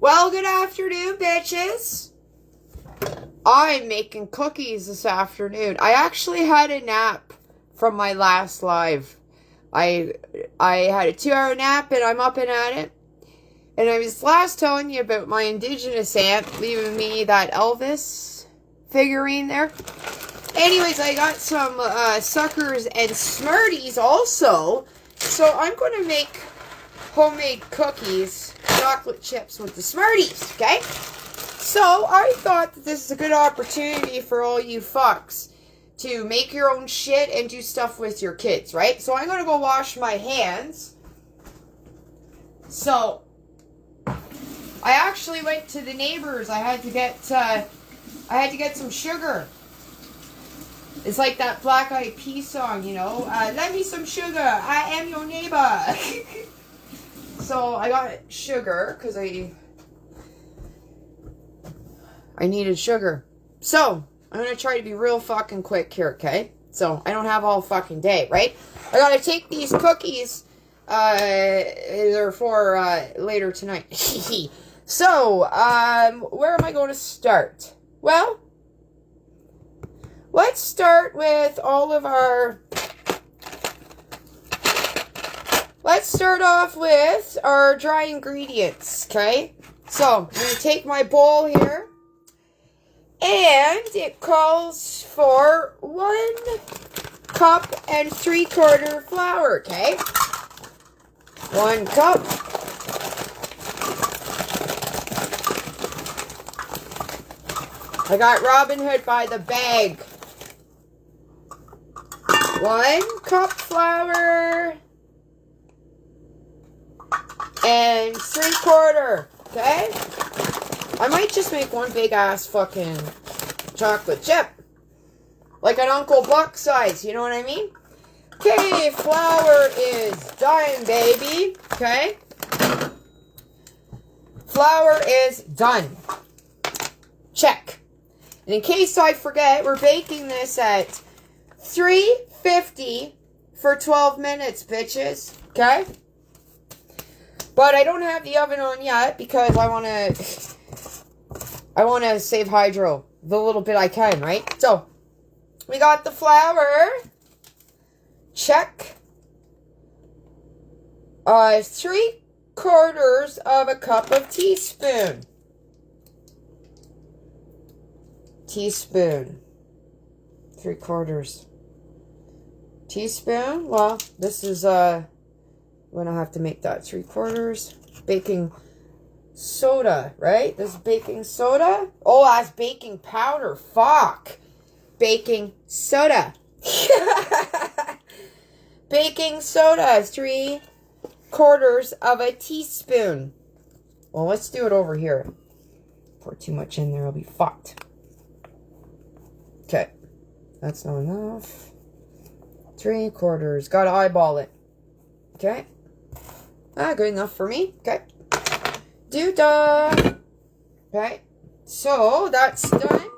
Well, good afternoon, bitches. I'm making cookies this afternoon. I actually had a nap from my last live. I had a 2-hour nap and I'm up and at it. And I was last telling you about my indigenous aunt leaving me that Elvis figurine there. Anyways, I got some suckers and Smarties also. So I'm going to make homemade cookies, chocolate chips with the Smarties, okay? So I thought that this is a good opportunity for all you fucks to make your own shit and do stuff with your kids, right? So I'm going to go wash my hands. So I actually went to the neighbors. I had to get some sugar. It's like that Black Eyed Peas song, you know. Lend me some sugar. I am your neighbor. So I got sugar because I needed sugar. So I'm going to try to be real fucking quick here, okay? So I don't have all fucking day, right? I got to take these cookies. They're for later tonight. So, where am I going to start? Well, let's start with all of our... Let's start off with our dry ingredients, okay? So, I'm going to take my bowl here. And it calls for 1 cup and 3/4 flour, okay? 1 cup. I got Robin Hood by the bag. 1 cup flour. And 3/4, okay? I might just make one big ass fucking chocolate chip. Like an Uncle Buck size, you know what I mean? Okay, flour is done, baby. Okay? Flour is done. Check. And in case I forget, we're baking this at 350 for 12 minutes, bitches. Okay? But I don't have the oven on yet because I want to save hydro the little bit I can, right? So, we got the flour. Check. 3/4 of a cup of teaspoon. Teaspoon. 3/4. Teaspoon. Well, this is, when I have to make that 3/4. Baking soda, right? This is baking soda. Oh, that's baking powder. Fuck. Baking soda. Baking soda is 3/4 of a teaspoon. Well, let's do it over here. Pour too much in there, I'll be fucked. Okay. That's not enough. 3/4. Gotta eyeball it. Okay. Good enough for me. Okay. Doo-dah. Okay. So, that's done.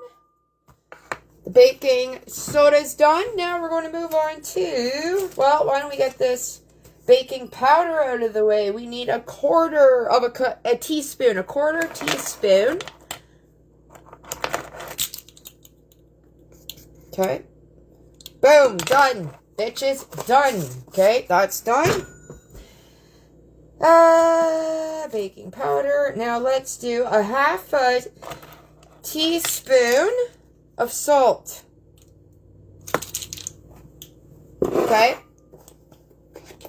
The baking soda's done. Now we're going to move on to... Well, why don't we get this baking powder out of the way? We need 1/4 of a teaspoon. 1/4 teaspoon. Okay. Boom. Done. Bitches. Done. Okay. That's done. Baking powder. Now let's do 1/2 teaspoon of salt. Okay.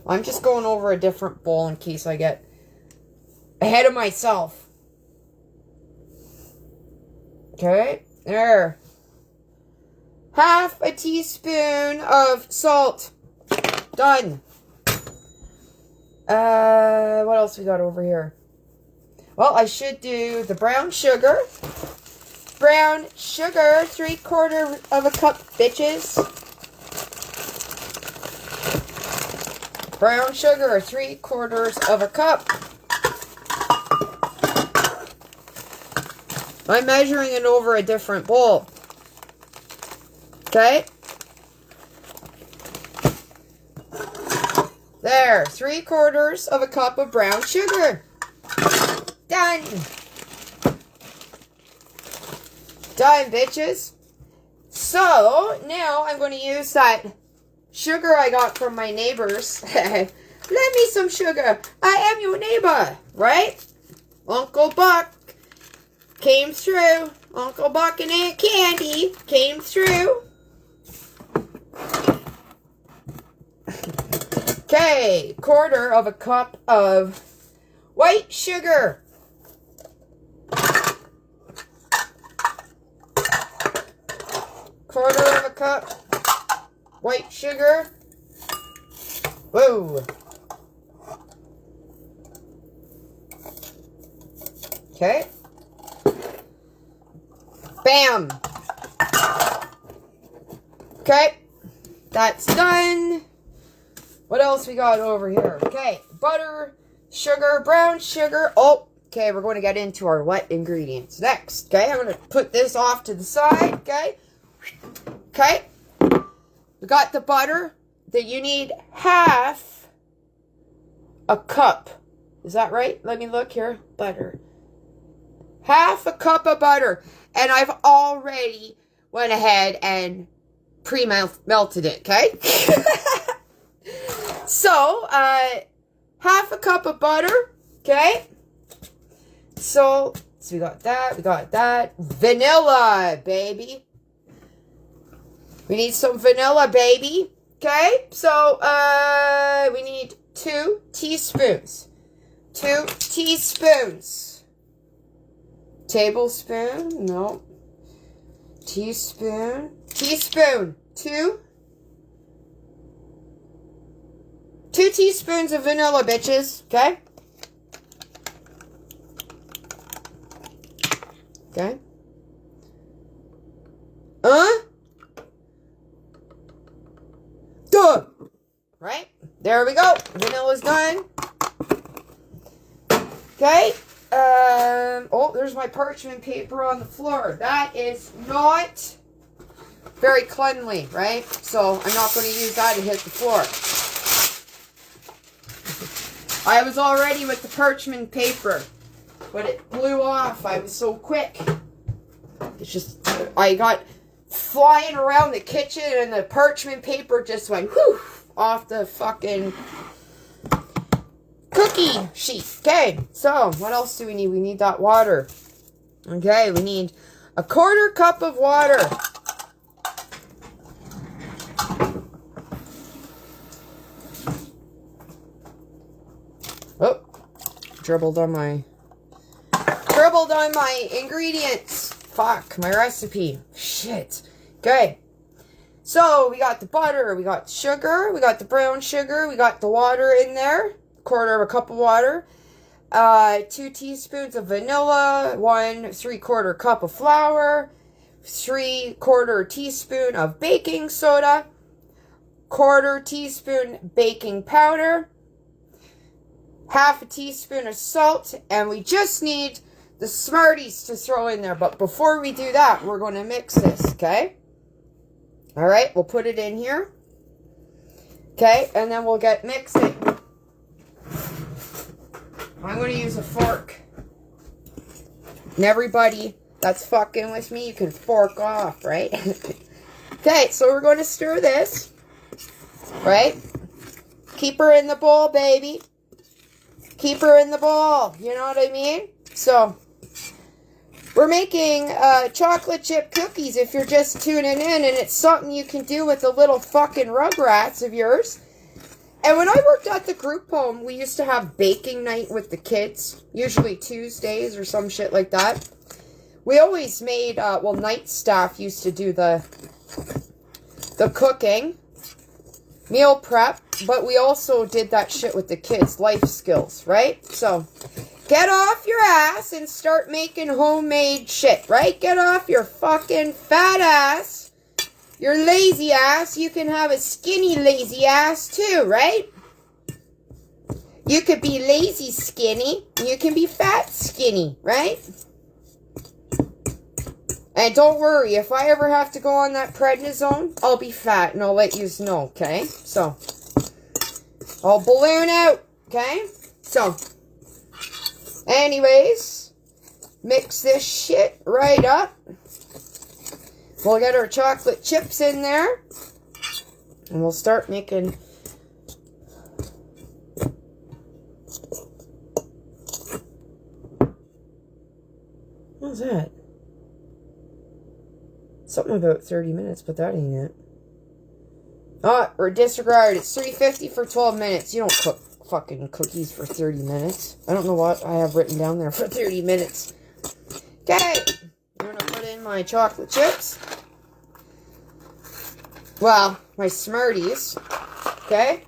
I'm just going over a different bowl in case I get ahead of myself. Okay. There. 1/2 teaspoon of salt. Done. What else we got over here? Well, I should do the brown sugar. Brown sugar, 3/4 of a cup, bitches. Brown sugar, 3/4 of a cup. I'm measuring it over a different bowl. Okay? There, 3/4 of a cup of brown sugar. Done. Done, bitches. So, now I'm going to use that sugar I got from my neighbors. Lend me some sugar. I am your neighbor, right? Uncle Buck came through. Uncle Buck and Aunt Candy came through. Okay, 1/4 of a cup of white sugar. Quarter of a cup white sugar. Whoa. Okay. Bam. Okay. That's done. What else we got over here? Okay. Butter, sugar, brown sugar. Oh, okay. We're going to get into our wet ingredients next. Okay. I'm going to put this off to the side. Okay. Okay. We got the butter. That you need half a cup. Is that right? Let me look here. Butter. Half a cup of butter. And I've already went ahead and pre-melted it, okay? So, half a cup of butter, okay? So we got that. Vanilla, baby. We need some vanilla, baby. Okay? So, we need 2 teaspoons. 2 teaspoons. Tablespoon? No. Teaspoon. Teaspoon. 2 teaspoons of vanilla, bitches. Okay? Okay? Done. Right? There we go. Vanilla's done. Okay? Oh, there's my parchment paper on the floor. That is not very cleanly, right? So I'm not going to use that to hit the floor. I was all ready with the parchment paper, but it blew off. I was so quick. It's just, I got flying around the kitchen and the parchment paper just went whoo off the fucking cookie sheet. Okay, so what else do we need? We need that water. Okay, we need a 1/4 cup of water. Oh, dribbled on my ingredients. Fuck, my recipe. Shit. Okay. So, we got the butter, we got sugar, we got the brown sugar, we got the water in there. 1/4 of a cup of water. 2 teaspoons of vanilla. 1 3/4 cup of flour. 3/4 teaspoon of baking soda. 1/4 teaspoon baking powder. 1/2 teaspoon of salt. And we just need the Smarties to throw in there. But before we do that, we're going to mix this, okay? Alright, we'll put it in here. Okay, and then we'll get mixing. I'm going to use a fork. And everybody that's fucking with me, you can fork off, right? Okay, so we're going to stir this. Right? Keep her in the bowl, baby. Keep her in the bowl. You know what I mean? So, we're making chocolate chip cookies if you're just tuning in, and it's something you can do with the little fucking Rugrats of yours. And when I worked at the group home, we used to have baking night with the kids, usually Tuesdays or some shit like that. We always made, well, night staff used to do the cooking, meal prep, but we also did that shit with the kids, life skills, right? So, get off your ass and start making homemade shit, right? Get off your fucking fat ass. Your lazy ass. You can have a skinny lazy ass too, right? You could be lazy skinny. You can be fat skinny, right? And don't worry, if I ever have to go on that prednisone, I'll be fat and I'll let you know, okay? So, I'll balloon out, okay? So, anyways, mix this shit right up. We'll get our chocolate chips in there. And we'll start making... What's that? Something about 30 minutes, but that ain't it. Oh, we're disregarded. It's $3.50 for 12 minutes. You don't cook fucking cookies for 30 minutes. I don't know what I have written down there for 30 minutes. Okay. I'm going to put in my chocolate chips. Well, my Smarties. Okay.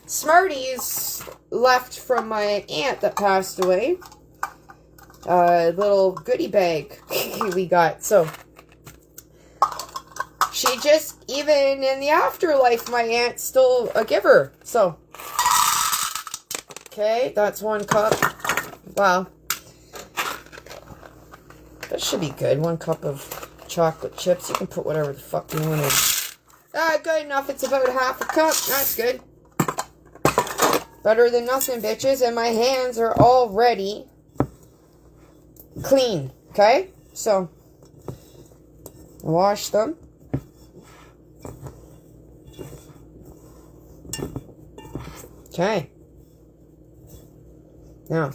Smarties left from my aunt that passed away. Little goodie bag we got. So, she just, even in the afterlife, my aunt's still a giver. So, okay, that's 1 cup. Wow. That should be good. 1 cup of chocolate chips. You can put whatever the fuck you want in. Good enough. It's about ½ a cup. That's good. Better than nothing, bitches. And my hands are already clean. Okay? So, wash them. Okay. Now,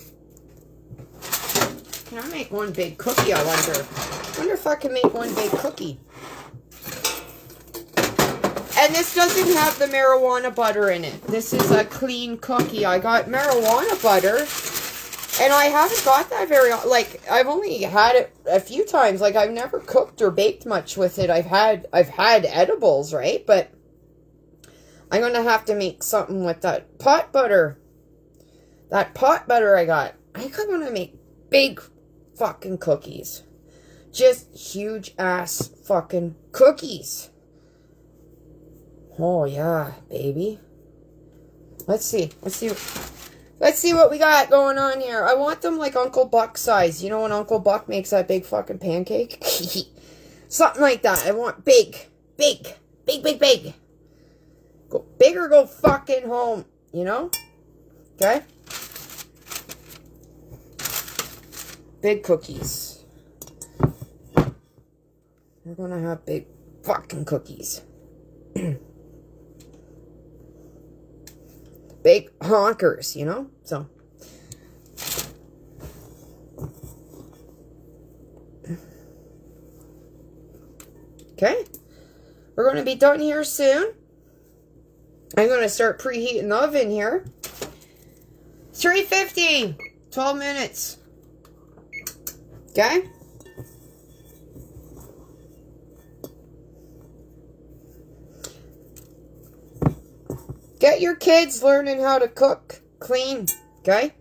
can I make one big cookie, I wonder? I wonder if I can make one big cookie. And this doesn't have the marijuana butter in it. This is a clean cookie. I got marijuana butter, and I haven't got that very, like, I've only had it a few times. Like, I've never cooked or baked much with it. I've had edibles, right? But I'm going to have to make something with that pot butter. That pot butter I got. I think I'm going to make big fucking cookies. Just huge ass fucking cookies. Oh yeah, baby. Let's see. Let's see what we got going on here. I want them like Uncle Buck size. You know when Uncle Buck makes that big fucking pancake? Something like that. I want big. Big. Go big or go fucking home. You know? Okay? Big cookies. We're gonna have big fucking cookies. Big honkers, you know? So. Okay. We're going to be done here soon. I'm going to start preheating the oven here. 350. 12 minutes. Okay. Get your kids learning how to cook clean, okay?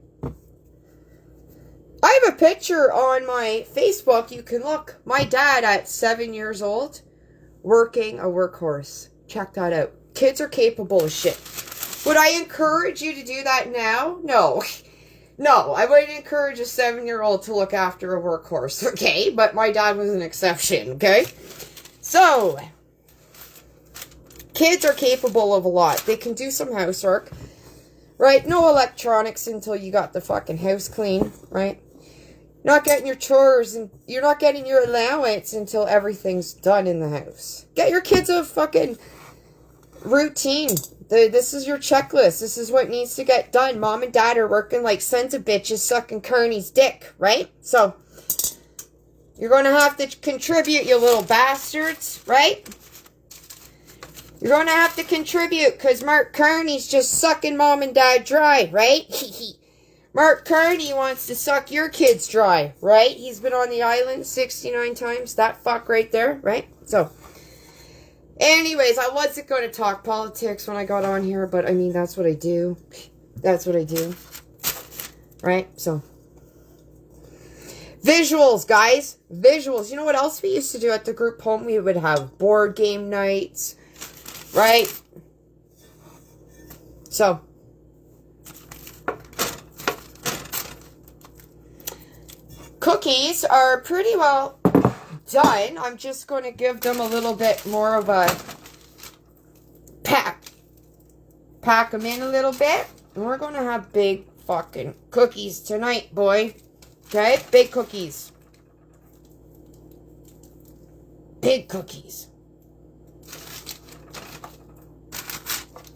I have a picture on my Facebook. You can look. My dad at 7 years old working a workhorse. Check that out. Kids are capable of shit. Would I encourage you to do that now? No. No, I wouldn't encourage a 7-year-old to look after a workhorse, okay? But my dad was an exception, okay? So, kids are capable of a lot. They can do some housework, right? No electronics until you got the fucking house clean, right? Not getting your chores, and you're not getting your allowance until everything's done in the house. Get your kids a fucking routine. This is your checklist. This is what needs to get done. Mom and dad are working like sons of bitches sucking Carney's dick, right? So, you're going to have to contribute, you little bastards, right? You're going to have to contribute because Marc Carney's just sucking mom and dad dry, right? Marc Carney wants to suck your kids dry, right? He's been on the island 69 times. That fuck right there, right? So, anyways, I wasn't going to talk politics when I got on here, but I mean, that's what I do. That's what I do. Right? So, visuals, guys. Visuals. You know what else we used to do at the group home? We would have board game nights. Right? So, cookies are pretty well done. I'm just going to give them a little bit more of a pack. Pack them in a little bit. And we're going to have big fucking cookies tonight, boy. Okay? Big cookies. Big cookies.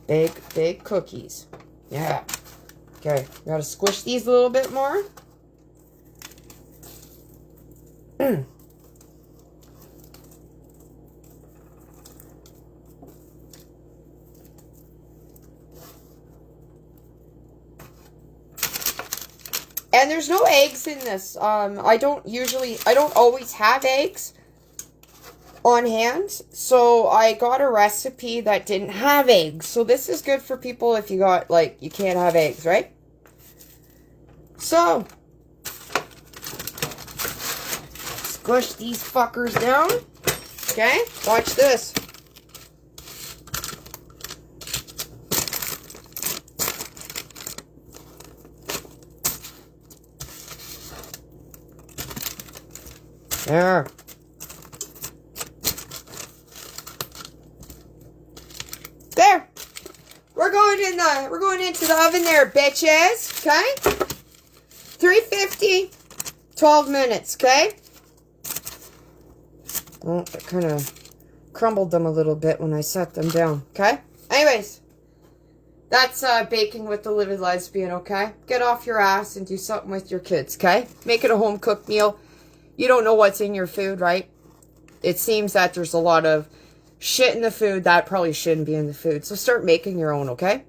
Big cookies. Yeah. Okay, gotta squish these a little bit more. And there's no eggs in this. I don't always have eggs on hand. So I got a recipe that didn't have eggs. So this is good for people if you got, like, you can't have eggs, right? So, squish these fuckers down. Okay, watch this. There. There. We're going into the oven there, bitches. Okay? 350, 12 minutes, okay? Well, I kind of crumbled them a little bit when I set them down, okay? Anyways, that's baking with the Livid Lesbian, okay? Get off your ass and do something with your kids, okay? Make it a home-cooked meal. You don't know what's in your food, right? It seems that there's a lot of shit in the food that probably shouldn't be in the food. So start making your own, okay?